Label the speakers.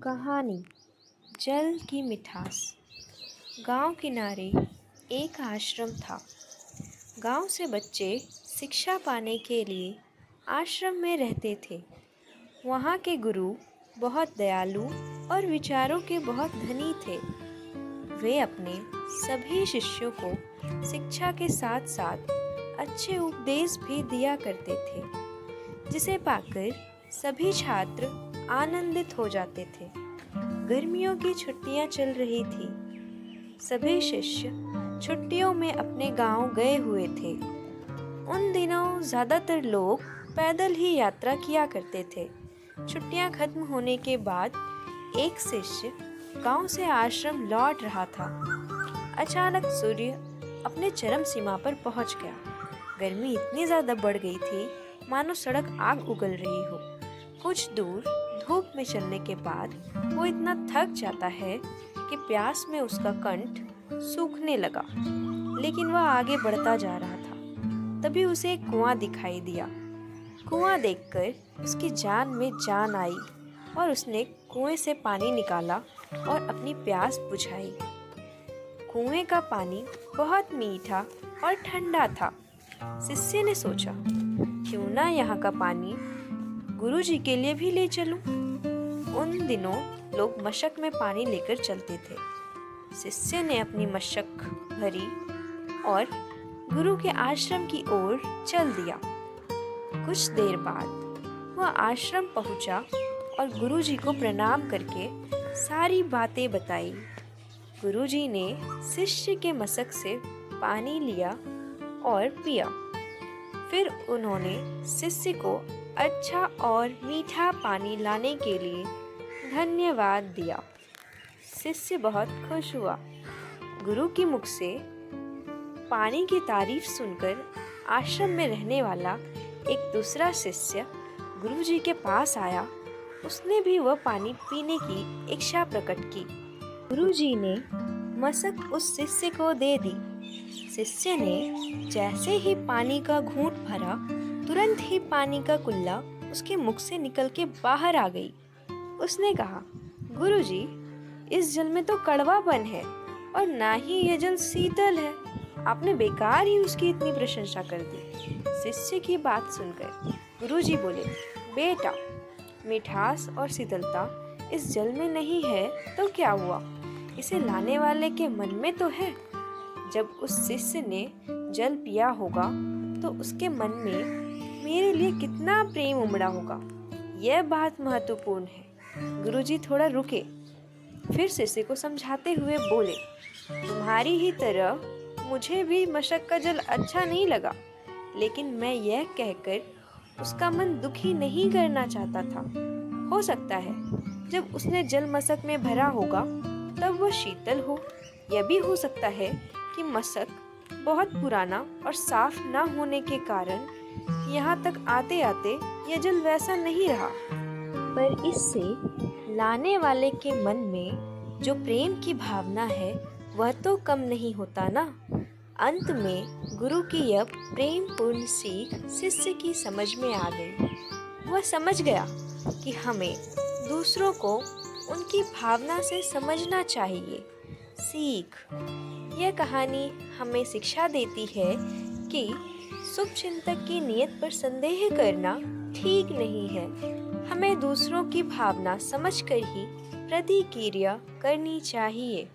Speaker 1: कहानी जल की मिठास। गांव किनारे एक आश्रम था। गांव से बच्चे शिक्षा पाने के लिए आश्रम में रहते थे। वहाँ के गुरु बहुत दयालु और विचारों के बहुत धनी थे। वे अपने सभी शिष्यों को शिक्षा के साथ साथ अच्छे उपदेश भी दिया करते थे, जिसे पाकर सभी छात्र आनंदित हो जाते थे। गर्मियों की छुट्टियां चल रही थी। सभी शिष्य छुट्टियों में अपने गांव गए हुए थे। उन दिनों ज़्यादातर लोग पैदल ही यात्रा किया करते थे। छुट्टियां खत्म होने के बाद एक शिष्य गांव से आश्रम लौट रहा था। अचानक सूर्य अपने चरम सीमा पर पहुंच गया। गर्मी इतनी ज़्यादा बढ़ गई थी मानो सड़क आग उगल रही हो। कुछ दूर धूप में चलने के बाद वो इतना थक जाता है कि प्यास में उसका कंठ सूखने लगा, लेकिन वह आगे बढ़ता जा रहा था। तभी उसे एक कुआं दिखाई दिया। कुआं देखकर उसकी जान में जान आई और उसने कुएं से पानी निकाला और अपनी प्यास बुझाई। कुएं का पानी बहुत मीठा और ठंडा था। शिष्य ने सोचा, क्यों ना यहाँ का पानी गुरुजी के लिए भी ले चलूं। उन दिनों लोग मशक में पानी लेकर चलते थे। शिष्य ने अपनी मशक भरी और गुरु के आश्रम की ओर चल दिया। कुछ देर बाद वह आश्रम पहुंचा और गुरुजी को प्रणाम करके सारी बातें बताई। गुरुजी ने शिष्य के मशक से पानी लिया और पिया। फिर उन्होंने शिष्य को अच्छा और मीठा पानी लाने के लिए धन्यवाद दिया। शिष्य बहुत खुश हुआ। गुरु के मुख से पानी की तारीफ सुनकर आश्रम में रहने वाला एक दूसरा शिष्य गुरुजी के पास आया। उसने भी वह पानी पीने की इच्छा प्रकट की। गुरुजी ने मशक उस शिष्य को दे दी। शिष्य ने जैसे ही पानी का घूंट भरा, तुरंत ही पानी का कुल्ला उसके मुख से निकल के बाहर आ गई। उसने कहा, गुरुजी, इस जल में तो कड़वापन है और ना ही यह जल शीतल है। आपने बेकार ही उसकी इतनी प्रशंसा कर दी। शिष्य की बात सुनकर गुरुजी बोले, बेटा, मिठास और शीतलता इस जल में नहीं है तो क्या हुआ, इसे लाने वाले के मन में तो है। जब उस शिष्य ने जल पिया होगा तो उसके मन में मेरे लिए कितना प्रेम उमड़ा होगा। यह बात महत्वपूर्ण है। गुरुजी थोड़ा रुके, फिर शिष्य को समझाते हुए बोले, तुम्हारी ही तरह मुझे भी मशक का जल अच्छा नहीं लगा, लेकिन मैं यह कहकर उसका मन दुखी नहीं करना चाहता था। हो सकता है जब उसने जल मशक में भरा होगा तब वह शीतल हो। यह भी हो सकता है कि मशक बहुत पुराना और साफ न होने के कारण यहाँ तक आते आते यह जल वैसा नहीं रहा। पर इससे लाने वाले के मन में जो प्रेम की भावना है वह तो कम नहीं होता ना। अंत में गुरु की यह प्रेमपूर्ण सीख शिष्य की समझ में आ गई। वह समझ गया कि हमें दूसरों को उनकी भावना से समझना चाहिए। सीख। यह कहानी हमें शिक्षा देती है कि शुभचिंतक की नियत पर संदेह करना ठीक नहीं है। हमें दूसरों की भावना समझकर ही प्रतिक्रिया करनी चाहिए।